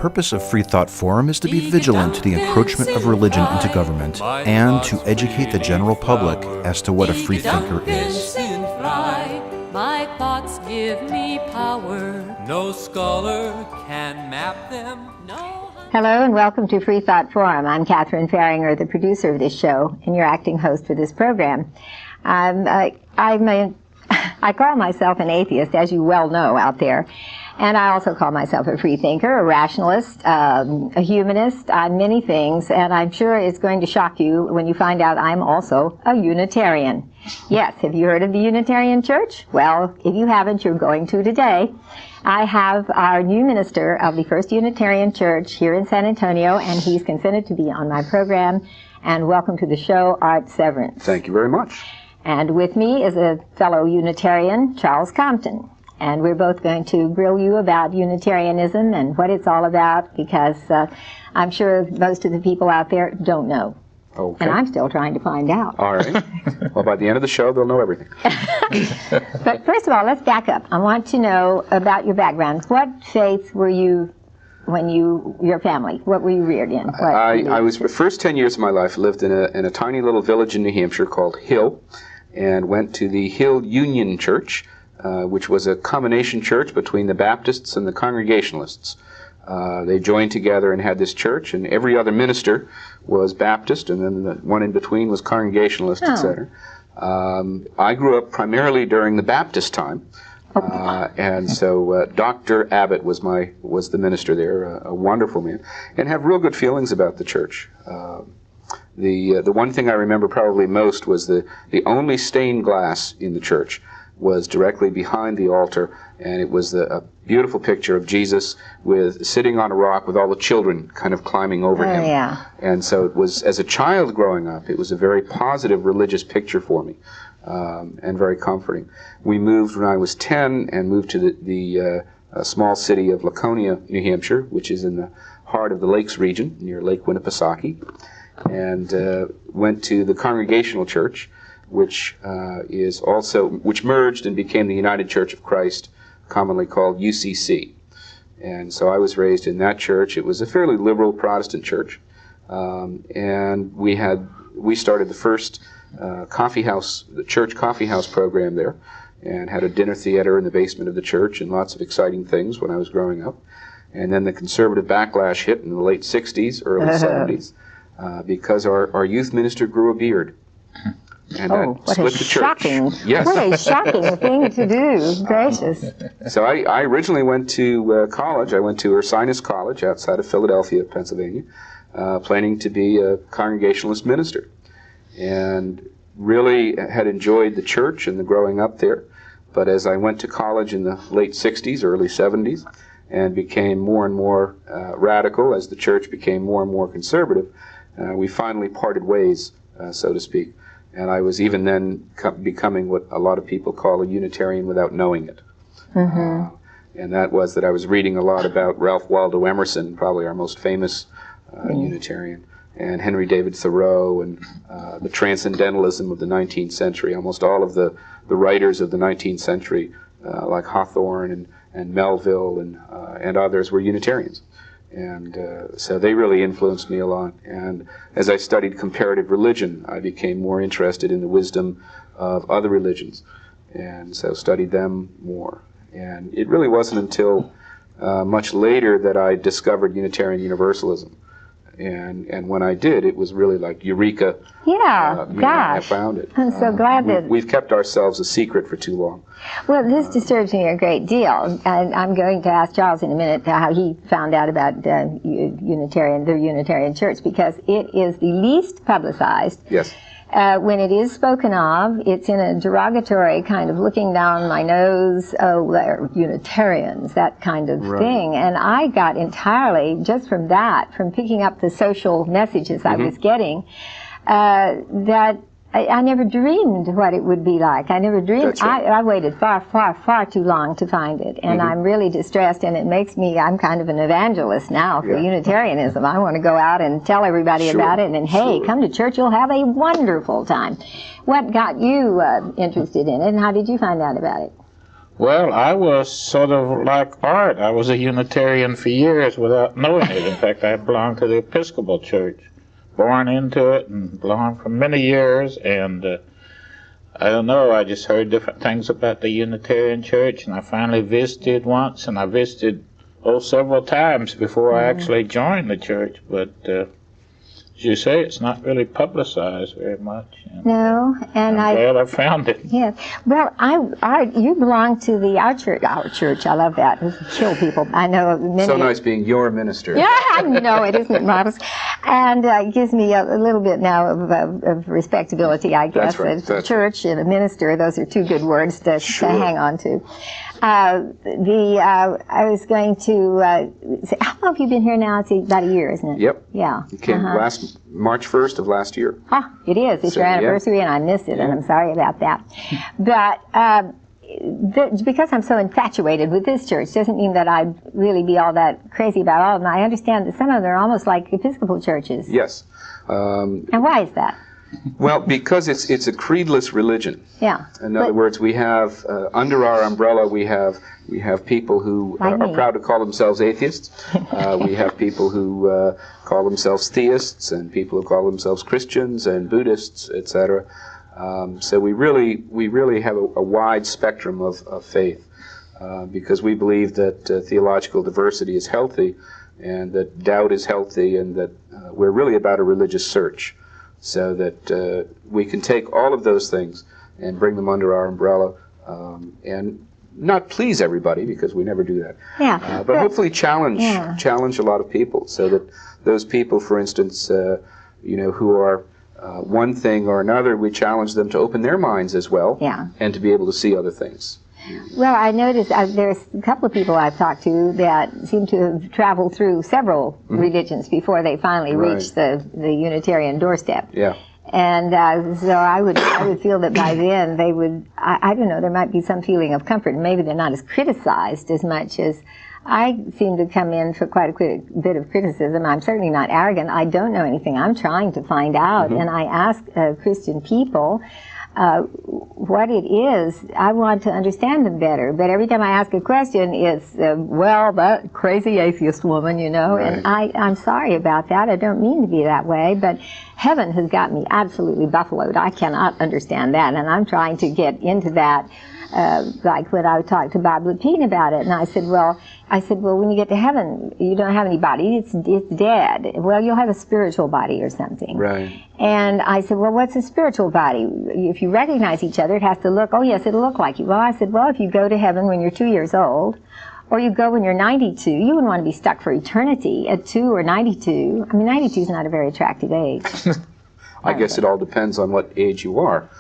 purpose of Freethought Forum is to be vigilant to the encroachment of religion into government and to educate the general public as to what a freethinker is. My thoughts give me power. No scholar can map them. Hello and welcome to Freethought Forum. I'm Catherine Fahringer, the producer of this show, and your acting host for this program. I call myself an atheist, as you well know out there, and I also call myself a freethinker, a rationalist, a humanist. I'm many things, and I'm sure it's going to shock you when you find out I'm also a Unitarian. Yes, have you heard of the Unitarian Church? Well, if you haven't, you're going to today. I have our new minister of the First Unitarian Church here in San Antonio, and he's consented to be on my program. And welcome to the show, Art Severance. Thank you very much. And with me is a fellow Unitarian, Charles Compton. And we're both going to grill you about Unitarianism and what it's all about, because I'm sure most of the people out there don't know. Okay. And I'm still trying to find out. All right. Well, by the end of the show, they'll know everything. But first of all, let's back up. I want to know about your background. What faith were you when your family, what were you reared in? I was, the first 10 years of my life, lived in a tiny little village in New Hampshire called Hill, and went to the Hill Union Church, which was a combination church between the Baptists and the Congregationalists. They joined together and had this church, and every other minister was Baptist, and then the one in between was Congregationalist, etc. I grew up primarily during the Baptist time, and so Dr. Abbott was the minister there, a wonderful man, and have real good feelings about the church. The one thing I remember probably most was the only stained glass in the church was directly behind the altar, and it was a beautiful picture of Jesus sitting on a rock with all the children kind of climbing over him. Yeah. And so it was, as a child growing up, it was a very positive religious picture for me, and very comforting. We moved when I was 10 and moved to the small city of Laconia, New Hampshire, which is in the heart of the Lakes region, near Lake Winnipesaukee, and went to the Congregational Church, which merged and became the United Church of Christ, commonly called UCC. And so I was raised in that church. It was a fairly liberal Protestant church, and we started the first the church coffee house program there, and had a dinner theater in the basement of the church, and lots of exciting things when I was growing up. And then the conservative backlash hit in the late 60s, early 70s, because our youth minister grew a beard. And what split a the shocking, church. Yes. What a shocking thing to do. Gracious. So I originally went to college. I went to Ursinus College outside of Philadelphia, Pennsylvania, planning to be a Congregationalist minister. And really had enjoyed the church and the growing up there. But as I went to college in the late 60s, early 70s, and became more and more radical as the church became more and more conservative, we finally parted ways, so to speak. And I was even then becoming what a lot of people call a Unitarian without knowing it. Mm-hmm. And that was that I was reading a lot about Ralph Waldo Emerson, probably our most famous Unitarian, and Henry David Thoreau, and the transcendentalism of the 19th century. Almost all of the writers of the 19th century, like Hawthorne and Melville and others, were Unitarians. And so they really influenced me a lot. And as I studied comparative religion, I became more interested in the wisdom of other religions, and so studied them more. And it really wasn't until much later that I discovered Unitarian Universalism. And when I did, it was really like eureka. Yeah, gosh. I found it. I'm so glad that... We've kept ourselves a secret for too long. Well, this disturbs me a great deal. And I'm going to ask Charles in a minute how he found out about the Unitarian Church, because it is the least publicized. Yes. When it is spoken of, it's in a derogatory kind of looking down my nose, oh, they're Unitarians, that kind of thing. And I got entirely, just from that, from picking up the social messages I was getting, that I never dreamed what it would be like. I never dreamed. That's right. I waited far too long to find it. And I'm really distressed, and it makes me, I'm kind of an evangelist now for Unitarianism. I want to go out and tell everybody about it, and hey, come to church, you'll have a wonderful time. What got you interested in it, and how did you find out about it? Well, I was sort of like Art. I was a Unitarian for years without knowing it. In fact, I belonged to the Episcopal Church, born into it and belonged for many years. And I don't know, I just heard different things about the Unitarian Church, and I finally visited once, and I visited several times before I actually joined the church. But as you say, it's not really publicized very much. And No, and I'm glad I found it. Yes. Well, you belong to our church. I love that. Kill people. I know many. So nice being your minister. Yeah, I know it, isn't it marvelous? And it gives me a little bit now of respectability, I guess. That's right. A church and a minister, those are two good words to hang on to. I was going to say, how long have you been here now? It's about a year, isn't it? Yep. Yeah. You came last March 1st of last year. Ah, it is. It's your anniversary, and I missed it, and I'm sorry about that. But because I'm so infatuated with this church doesn't mean that I'd really be all that crazy about all of them. I understand that some of them are almost like Episcopal churches. Yes. And why is that? Well, because it's a creedless religion. Yeah. In other words, we have under our umbrella we have people who are proud to call themselves atheists. We have people who call themselves theists, and people who call themselves Christians and Buddhists, etc. So we really have a wide spectrum of faith, because we believe that theological diversity is healthy, and that doubt is healthy, and that we're really about a religious search. So that we can take all of those things and bring them under our umbrella, and not please everybody, because we never do that. Yeah. But hopefully challenge a lot of people, so that those people, for instance, who are one thing or another, we challenge them to open their minds as well, and to be able to see other things. Well, I noticed there's a couple of people I've talked to that seem to have traveled through several religions before they finally reached the Unitarian doorstep. Yeah. And so I would feel that by then they would, I don't know, there might be some feeling of comfort. Maybe they're not as criticized as much as I seem to come in for quite a bit of criticism. I'm certainly not arrogant. I don't know anything. I'm trying to find out. And I ask Christian people what it is. I want to understand them better. But every time I ask a question, it's, well, that crazy atheist woman, Right. And I'm sorry about that. I don't mean to be that way, but heaven has got me absolutely buffaloed. I cannot understand that, and I'm trying to get into that. Like when I talked to Bob Lepine about it, and I said, well, when you get to heaven, you don't have any body, it's dead. Well, you'll have a spiritual body or something. Right. And I said, well, what's a spiritual body? If you recognize each other, it has to look, oh yes, it'll look like you. Well, I said, well, if you go to heaven when you're 2 years old, or you go when you're 92, you wouldn't want to be stuck for eternity at 2 or 92. I mean, 92 is not a very attractive age. I guess it all depends on what age you are.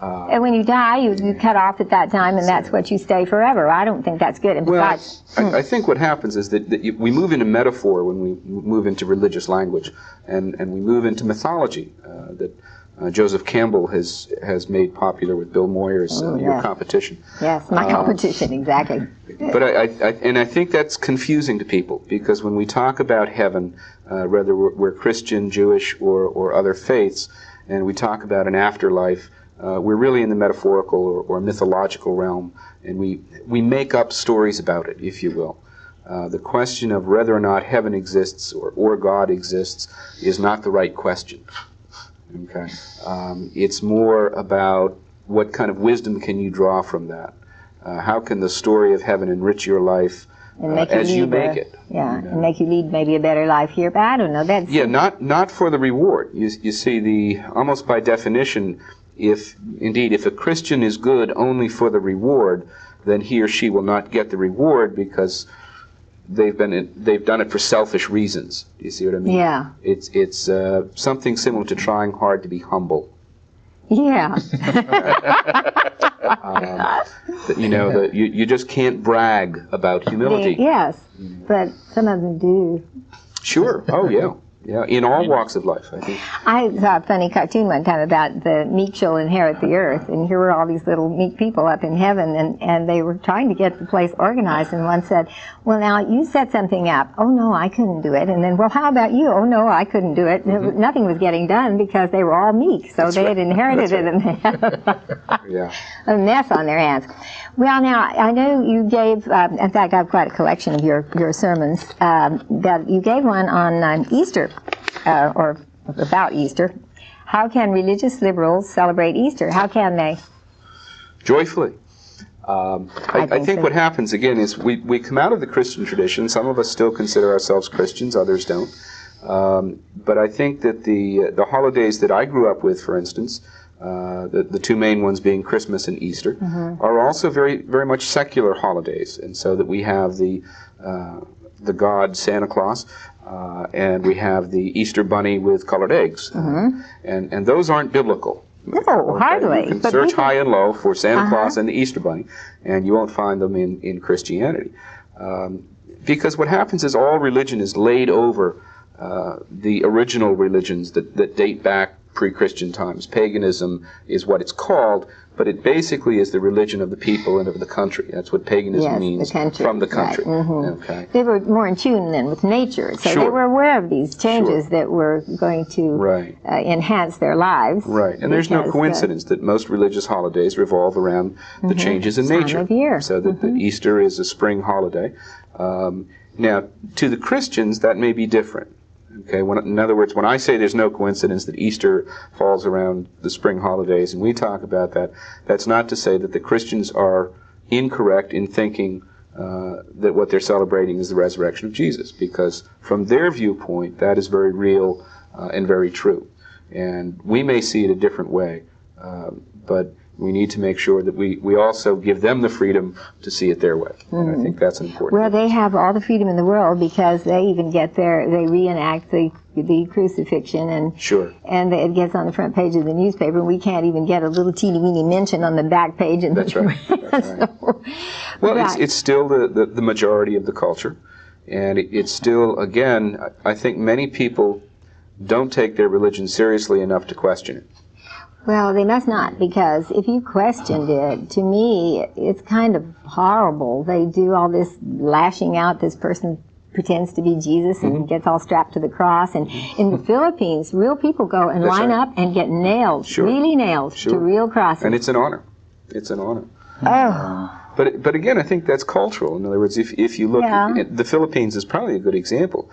And when you die, you cut off at that time, and that's what you stay forever. I don't think that's good. And besides, I think what happens is that we move into metaphor when we move into religious language, and we move into mythology that Joseph Campbell has made popular with Bill Moyer's Your Competition. Yes, my competition, exactly. But I think that's confusing to people, because when we talk about heaven, whether we're Christian, Jewish, or other faiths, and we talk about an afterlife, we're really in the metaphorical or mythological realm, and we make up stories about it, if you will. The question of whether or not heaven exists or God exists is not the right question. Okay, it's more about what kind of wisdom can you draw from that. How can the story of heaven enrich your life as you make it? Yeah, and make you lead maybe a better life here. But I don't know. That's not for the reward. You see, almost by definition, if a Christian is good only for the reward, then he or she will not get the reward because they've done it for selfish reasons. Do you see what I mean? Yeah. It's something similar to trying hard to be humble. Yeah. You just can't brag about humility. Yes, but some of them do. Sure. Oh yeah. Yeah, in all walks of life, I think. I saw a funny cartoon one time about the meek shall inherit the earth, and here were all these little meek people up in heaven, and they were trying to get the place organized, and one said, well, now, you set something up. Oh, no, I couldn't do it. And then, well, how about you? Oh, no, I couldn't do it. Nothing was getting done because they were all meek, so they had inherited it, and they had a mess on their hands. Well, now, I know you gave, in fact, I have quite a collection of your sermons, that you gave one on Easter, or about Easter. How can religious liberals celebrate Easter? How can they? Joyfully. I think what happens, again, is we come out of the Christian tradition. Some of us still consider ourselves Christians, others don't. But I think that the holidays that I grew up with, for instance, the two main ones being Christmas and Easter, are also very, very much secular holidays. And so that we have the god Santa Claus, and we have the Easter bunny with colored eggs. And those aren't biblical. No, hardly. You can search high and low for Santa Claus and the Easter bunny, and you won't find them in Christianity. Because what happens is all religion is laid over the original religions that date back pre-Christian times. Paganism is what it's called, but it basically is the religion of the people and of the country. That's what paganism means, from the country. Right. Okay. They were more in tune then with nature, so they were aware of these changes that were going to enhance their lives. Right, and there's no coincidence that most religious holidays revolve around the changes in nature. Time of year. So that Easter is a spring holiday. Now, to the Christians, that may be different. Okay, in other words, when I say there's no coincidence that Easter falls around the spring holidays, and we talk about that, that's not to say that the Christians are incorrect in thinking that what they're celebrating is the resurrection of Jesus, because from their viewpoint, that is very real and very true. And we may see it a different way, but we need to make sure that we also give them the freedom to see it their way. And I think that's important. Well, they have all the freedom in the world because they even they reenact the crucifixion, and and it gets on the front page of the newspaper, and we can't even get a little teeny-weeny mention on the back page. And that's right. That's right. Well, it's still the majority of the culture, and it's still, again, I think many people don't take their religion seriously enough to question it. Well, they must not, because if you questioned it, to me, it's kind of horrible. They do all this lashing out. This person pretends to be Jesus and gets all strapped to the cross. And in the Philippines, real people go and line up and get nailed, really nailed to real crosses. And it's an honor. It's an honor. Oh. But again, I think that's cultural. In other words, if you look, at the Philippines is probably a good example,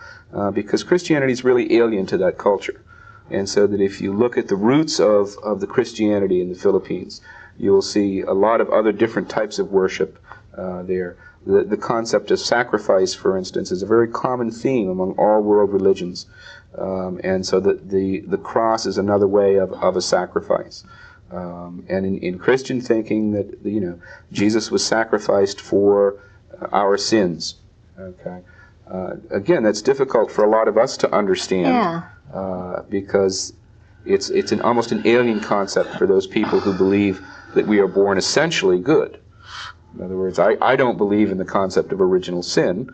because Christianity is really alien to that culture. And so that if you look at the roots of the Christianity in the Philippines, you'll see a lot of other different types of worship there. The concept of sacrifice, for instance, is a very common theme among all world religions. And so the cross is another way of a sacrifice. And in Christian thinking, that Jesus was sacrificed for our sins. Okay. Again, that's difficult for a lot of us to understand. Because it's almost an alien concept for those people who believe that we are born essentially good. In other words, I don't believe in the concept of original sin.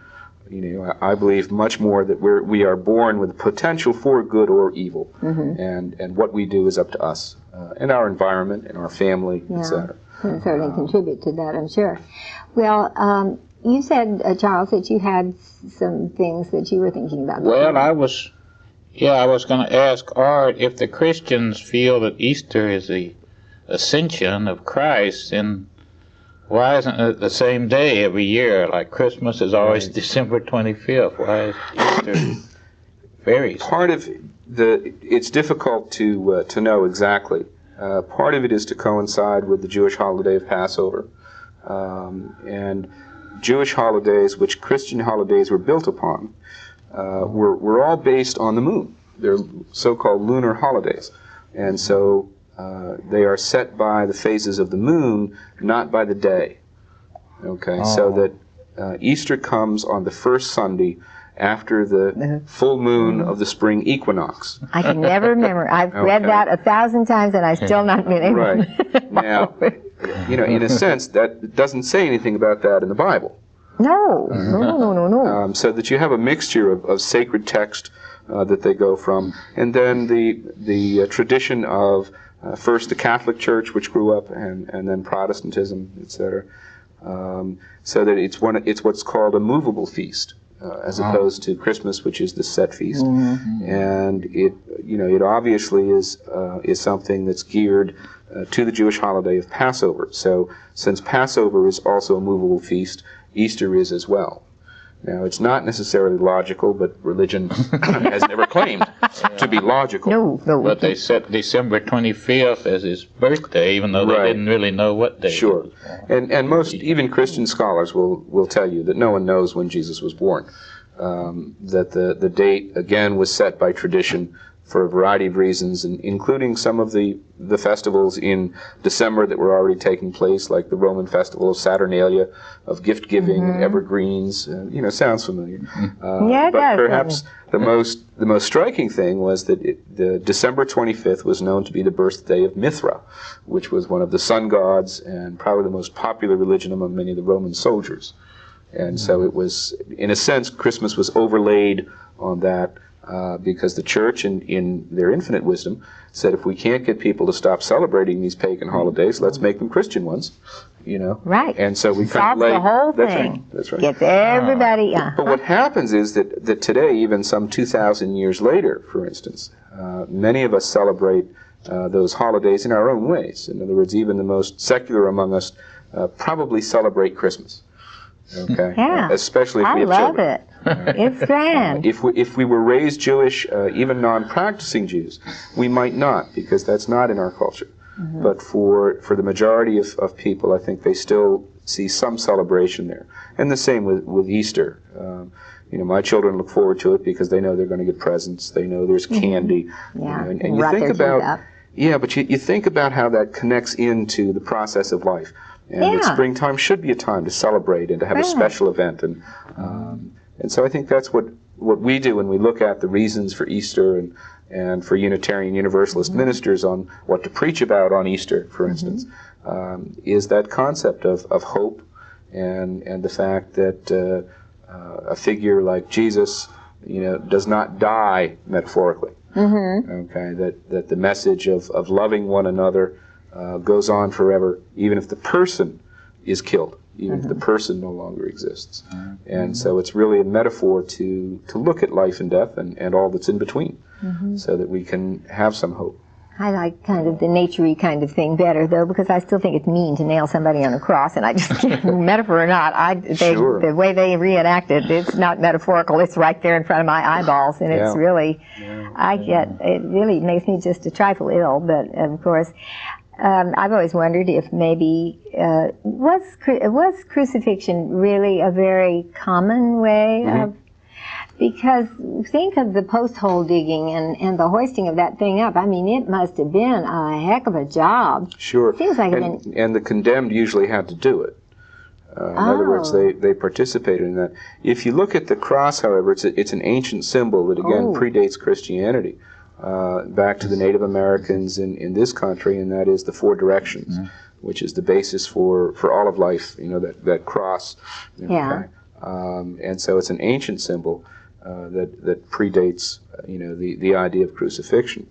I believe much more that we are born with the potential for good or evil, and what we do is up to us and our environment and our family, etc. Can certainly contribute to that, I'm sure. Well, you said, Charles, that you had some things that you were thinking about. Well, I was going to ask Art if the Christians feel that Easter is the ascension of Christ, then why isn't it the same day every year? Like Christmas is always December 25th. Why is Easter varies? Part of it's difficult to know exactly. Part of it is to coincide with the Jewish holiday of Passover, and Jewish holidays, which Christian holidays were built upon, were all based on the moon. They're so-called lunar holidays. And so they are set by the phases of the moon, not by the day. Okay, so that Easter comes on the first Sunday after the full moon of the spring equinox. I can never remember. I've read that 1,000 times and I've still not been able to. Right. Now, in a sense, that doesn't say anything about that in the Bible. No. So that you have a mixture of sacred text that they go from, and then the tradition of first the Catholic Church, which grew up, and then Protestantism, etc. So that it's what's called a movable feast, as opposed to Christmas, which is the set feast. And it obviously is something that's geared to the Jewish holiday of Passover. So since Passover is also a movable feast, Easter is as well. Now, it's not necessarily logical, but religion has never claimed to be logical. No. But they set December 25th as his birthday, even though they didn't really know what day. Sure. And most, even Christian scholars will tell you that no one knows when Jesus was born. That the date, again, was set by tradition for a variety of reasons, including some of the festivals in December that were already taking place, like the Roman festival of Saturnalia, of gift-giving, and evergreens. Sounds familiar. Yeah, it but does. Perhaps the most striking thing was that the December 25th was known to be the birthday of Mithra, which was one of the sun gods and probably the most popular religion among many of the Roman soldiers. And so it was, in a sense, Christmas was overlaid on that. Because the church, in their infinite wisdom, said if we can't get people to stop celebrating these pagan holidays, let's make them Christian ones. Right. And so we solves the whole thing. That's right. Gets everybody. But what happens is that today, even some 2,000 years later, for instance, many of us celebrate those holidays in our own ways. In other words, even the most secular among us probably celebrate Christmas. Okay. Yeah. Especially if we have love children. it. It's grand. If we were raised Jewish, even non-practicing Jews, we might not, because that's not in our culture. But for the majority of people, I think they still see some celebration there. And the same with Easter. My children look forward to it because they know they're going to get presents. They know there's candy. Yeah. And you think about but you think about how that connects into the process of life. And that springtime should be a time to celebrate and to have a special event. And so I think that's what we do when we look at the reasons for Easter and for Unitarian Universalist ministers on what to preach about on Easter, for instance, is that concept of hope and the fact that a figure like Jesus, does not die metaphorically. Okay, that the message of loving one another goes on forever, even if the person is killed. Even if the person no longer exists. And so it's really a metaphor to look at life and death and all that's in between, so that we can have some hope. I like kind of the nature-y kind of thing better, though, because I still think it's mean to nail somebody on a cross, and I just can't, metaphor or not, the way they reenact it, it's not metaphorical, it's right there in front of my eyeballs, and it's really, it really makes me just a trifle ill, but of course, I've always wondered if maybe was crucifixion really a very common way of, because think of the post hole digging and the hoisting of that thing up. I mean, it must have been a heck of a job. Sure. Seems like and the condemned usually had to do it. In other words, they participated in that. If you look at the cross, however, it's an ancient symbol that again predates Christianity. Back to the Native Americans in this country, and that is the four directions, which is the basis for all of life, that cross. And so it's an ancient symbol that predates, the idea of crucifixion.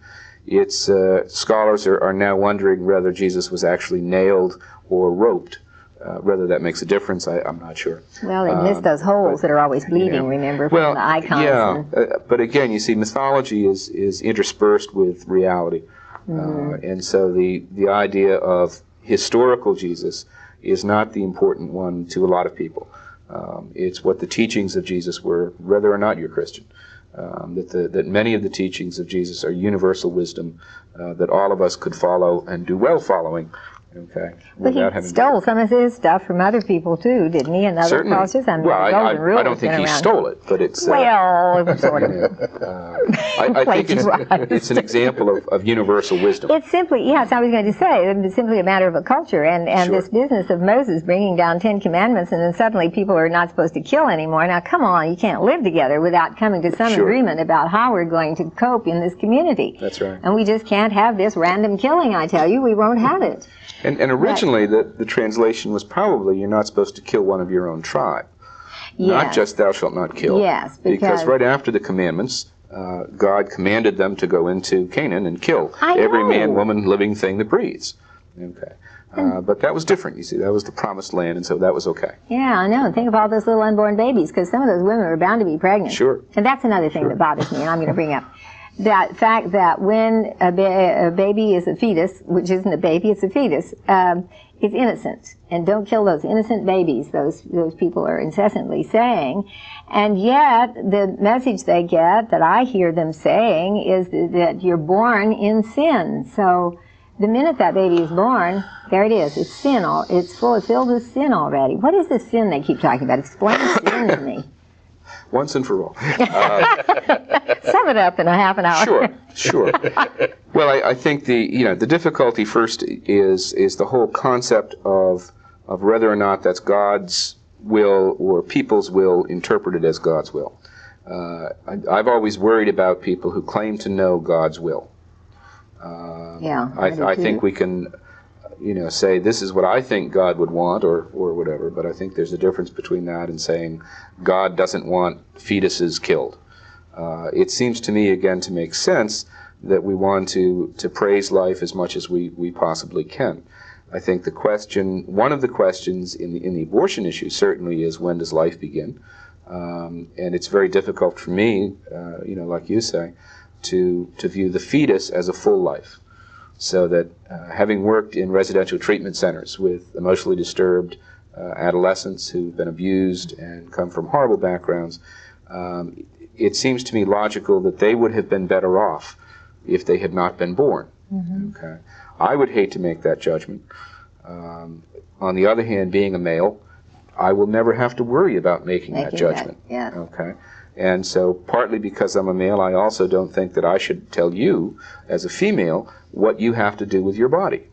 It's scholars are now wondering whether Jesus was actually nailed or roped. Whether that makes a difference, I'm not sure. Well, they miss those holes that are always bleeding, remember, from the icons. But again, you see, mythology is interspersed with reality. And so the idea of historical Jesus is not the important one to a lot of people. It's what the teachings of Jesus were, whether or not you're Christian. That many of the teachings of Jesus are universal wisdom that all of us could follow and do well following. Okay. But he stole some of his stuff from other people too, didn't he? And other cultures. I mean, well, Golden Rule I don't think he stole it, but it's well, sort of. I think it's an example of universal wisdom. It's simply, yes, I was going to say, it's simply a matter of a culture, and this business of Moses bringing down 10 commandments, and then suddenly people are not supposed to kill anymore. Now, come on, you can't live together without coming to some agreement about how we're going to cope in this community. That's right. And we just can't have this random killing, I tell you. We won't have it. And originally, the translation was probably, you're not supposed to kill one of your own tribe. Not just thou shalt not kill. Yes, because right after the commandments, God commanded them to go into Canaan and kill I every know. man, woman, living thing that breathes. Okay. But that was different, you see. That was the promised land, and so that was okay. Yeah, I know. Think of all those little unborn babies, because some of those women are bound to be pregnant. Sure. And that's another thing that bothers me, and I'm going to bring up. That fact that when a baby is a fetus, which isn't a baby, it's a fetus, it's innocent. And don't kill those innocent babies, those people are incessantly saying. And yet, the message they get, that I hear them saying, is that you're born in sin. So the minute that baby is born, there it is. It's sin. It's filled with sin already. What is the sin they keep talking about? Explain sin to me. Once and for all. Sum it up in a half an hour. Sure. Well, I think the difficulty first is the whole concept of whether or not that's God's will or people's will interpreted as God's will. I've always worried about people who claim to know God's will. I think we can, say this is what I think God would want or whatever, but I think there's a difference between that and saying God doesn't want fetuses killed. It seems to me, again, to make sense that we want to praise life as much as we possibly can. I think one of the questions in the abortion issue certainly is, when does life begin? And it's very difficult for me, like you say, to view the fetus as a full life. So that having worked in residential treatment centers with emotionally disturbed adolescents who've been abused and come from horrible backgrounds, it seems to me logical that they would have been better off if they had not been born. Mm-hmm. Okay, I would hate to make that judgment. On the other hand, being a male, I will never have to worry about making that judgment. Yeah. Okay. And so, partly because I'm a male, I also don't think that I should tell you, as a female, what you have to do with your body.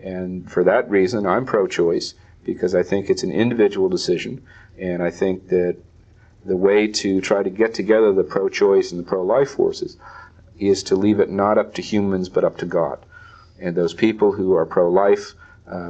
And for that reason, I'm pro-choice, because I think it's an individual decision, and I think that the way to try to get together the pro-choice and the pro-life forces is to leave it not up to humans, but up to God. And those people who are pro-life,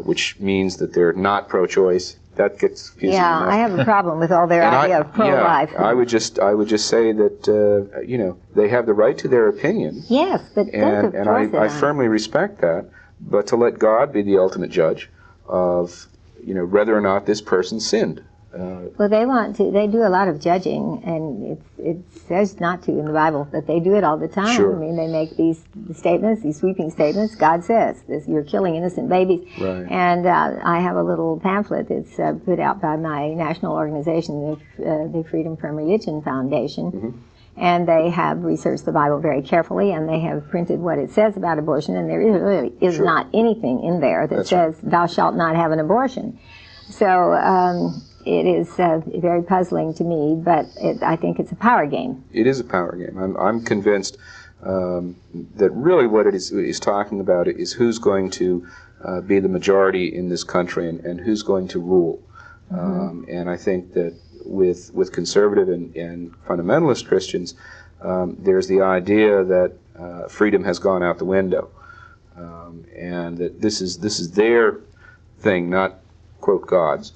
which means that they're not pro-choice, that gets confusing enough. I have a problem with all their idea of pro-life. I would just say that they have the right to their opinion. Yes, but and I firmly respect that. But to let God be the ultimate judge of whether or not this person sinned. Well, they do a lot of judging, and it says not to in the Bible, but they do it all the time. Sure. I mean, they make these statements, these sweeping statements. God says this: you're killing innocent babies. Right. And I have a little pamphlet that's put out by my national organization, the Freedom from Religion Foundation. Mm-hmm. And they have researched the Bible very carefully, and they have printed what it says about abortion, and there really is Sure. not anything in there that That's says, thou shalt not have an abortion. So it is very puzzling to me, but I think it's a power game. It is a power game. I'm convinced that really what it is talking about is who's going to be the majority in this country and who's going to rule. Mm-hmm. And I think that with conservative and fundamentalist Christians, there's the idea that freedom has gone out the window, and that this is their thing, not quote God's.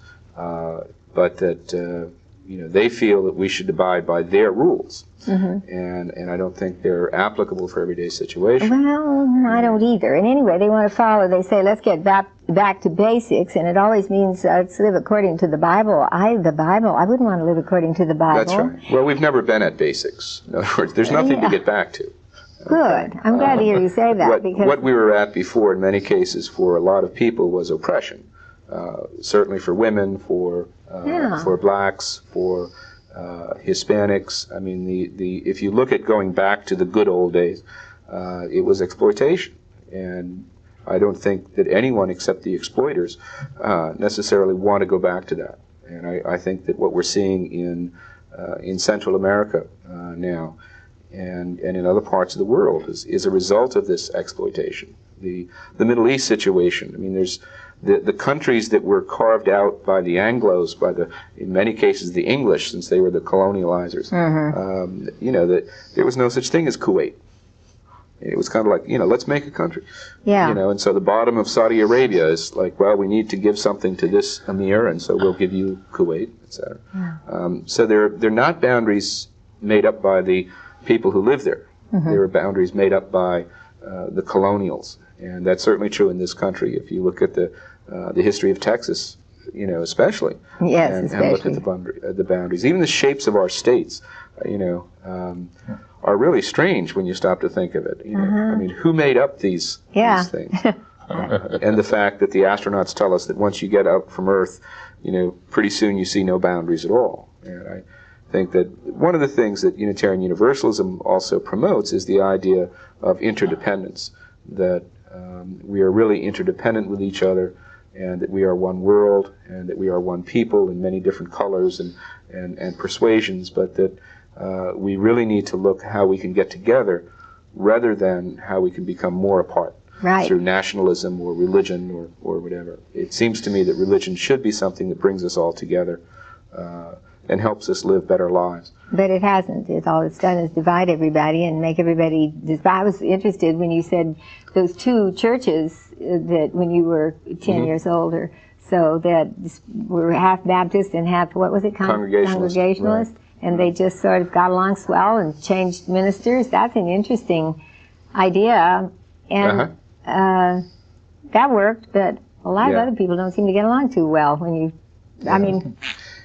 But that they feel that we should abide by their rules, mm-hmm. and I don't think they're applicable for everyday situations. Well, I don't either. And anyway, they want to follow. They say, let's get back to basics, and it always means let's live according to the Bible. I wouldn't want to live according to the Bible. That's right. Well, we've never been at basics. In other words, there's nothing to get back to. Good. I'm glad to hear you say that. Because what we were at before, in many cases, for a lot of people, was oppression. Certainly for women, for blacks, for Hispanics. I mean, if you look at going back to the good old days, it was exploitation, and I don't think that anyone except the exploiters necessarily want to go back to that. And I think that what we're seeing in Central America now, and in other parts of the world, is a result of this exploitation. The Middle East situation. I mean, there's the countries that were carved out by the Anglos, in many cases the English, since they were the colonializers. Mm-hmm. That there was no such thing as Kuwait. It was kind of like, let's make a country. Yeah. And so the bottom of Saudi Arabia is like, well, we need to give something to this emir, and so we'll give you Kuwait, etc. Yeah. So they're not boundaries made up by the people who live there. There were boundaries made up by the colonials, and that's certainly true in this country. If you look at the history of Texas, especially, Yes, and especially. look at the boundaries, even the shapes of our states, are really strange when you stop to think of it. I mean, who made up these things? And the fact that the astronauts tell us that once you get up from Earth, pretty soon you see no boundaries at all. And I think that one of the things that Unitarian Universalism also promotes is the idea of interdependence, that we are really interdependent with each other, and that we are one world, and that we are one people in many different colors and persuasions, but that we really need to look how we can get together rather than how we can become more apart. Right. Through nationalism or religion or whatever. It seems to me that religion should be something that brings us all together and helps us live better lives. But it hasn't. All it's done is divide everybody and make everybody. I was interested when you said those two churches that when you were 10 years older, so that were half Baptist and half, what was it? Congregationalist. Right. And they just sort of got along swell and changed ministers. That's an interesting idea. And that worked, but a lot of other people don't seem to get along too well when you, I mean...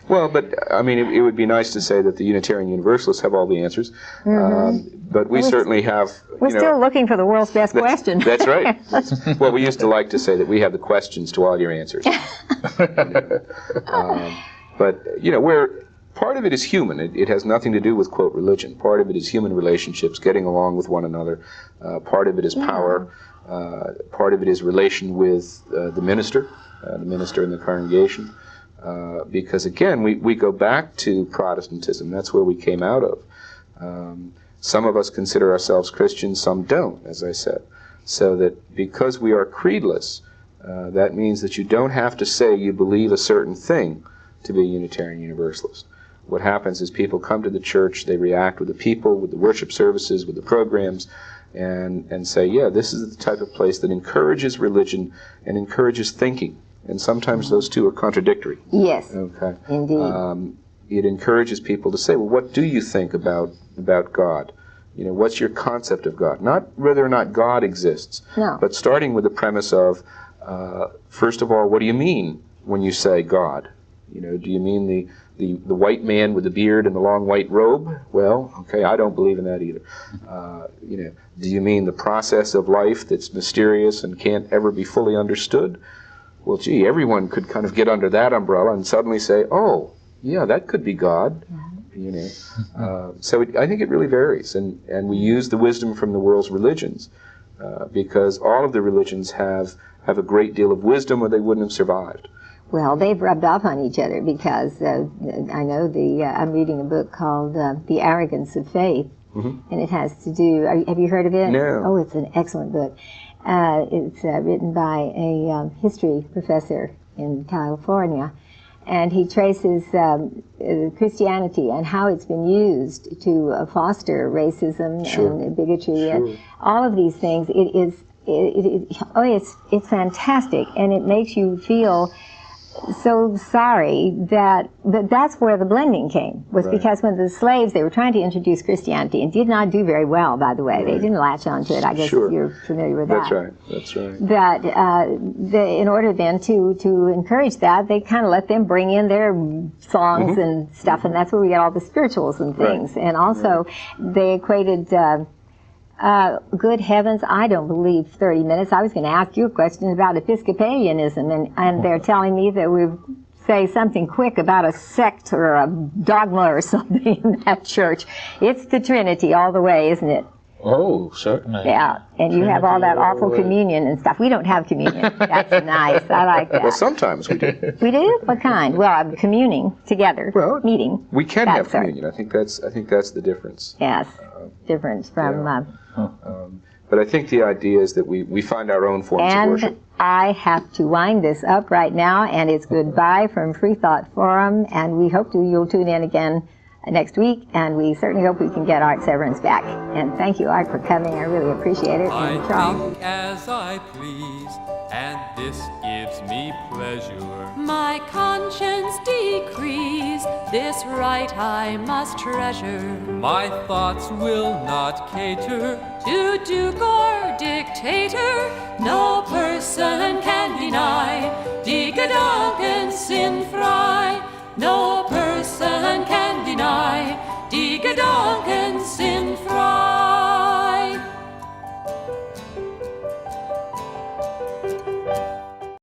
Well, but, I mean, it would be nice to say that the Unitarian Universalists have all the answers, but we certainly have... We're still looking for the world's best question. That's right. Well, we used to like to say that we have the questions to all your answers. But, part of it is human. It has nothing to do with, quote, religion. Part of it is human relationships, getting along with one another. Part of it is power. Part of it is relation with the minister in the congregation. Because, again, we go back to Protestantism. That's where we came out of. Some of us consider ourselves Christians, some don't, as I said. So that because we are creedless, that means that you don't have to say you believe a certain thing to be a Unitarian Universalist. What happens is people come to the church, they react with the people, with the worship services, with the programs, and say, yeah, this is the type of place that encourages religion and encourages thinking. And sometimes those two are contradictory. Yes, okay. Indeed. It encourages people to say, well, what do you think about God? What's your concept of God? Not whether or not God exists, but starting with the premise of, first of all, what do you mean when you say God? Do you mean the white man with the beard and the long white robe? Well, okay, I don't believe in that either. Do you mean the process of life that's mysterious and can't ever be fully understood? Well, gee, everyone could kind of get under that umbrella and suddenly say, oh, yeah, that could be God. So I think it really varies, and we use the wisdom from the world's religions because all of the religions have a great deal of wisdom or they wouldn't have survived. Well, they've rubbed off on each other because I know I'm reading a book called The Arrogance of Faith, and it has to do, have you heard of it? No. Oh, it's an excellent book. It's written by a history professor in California, and he traces Christianity and how it's been used to foster racism and bigotry and all of these things. It's fantastic, and it makes you feel so sorry that's where the blending came, was because when the slaves, they were trying to introduce Christianity and did not do very well, by the way. They didn't latch onto it. I guess you're familiar with that. That's right. That in order then to encourage that, they kind of let them bring in their songs and stuff, and that's where we get all the spirituals and things. And also they equated good heavens, I don't believe 30 minutes. I was going to ask you a question about Episcopalianism, and they're telling me that we say something quick about a sect or a dogma or something in that church. It's the Trinity all the way, isn't it? Oh, certainly. Yeah, and you have all that awful communion and stuff. We don't have communion. That's nice. I like that. Well, sometimes we do. We do? What kind? Well, I'm communing together, meeting. We can have communion. I think that's the difference. Yes, difference from... but I think the idea is that we find our own forms of worship. And I have to wind this up right now, and it's goodbye from Freethought Forum, and we hope you'll tune in again next week, and we certainly hope we can get Art Severance back. And thank you, Art, for coming. I really appreciate it. I And Charles. think as I please, and this gives me pleasure. My conscience decrees, this right I must treasure. My thoughts will not cater to duke or dictator. No person can deny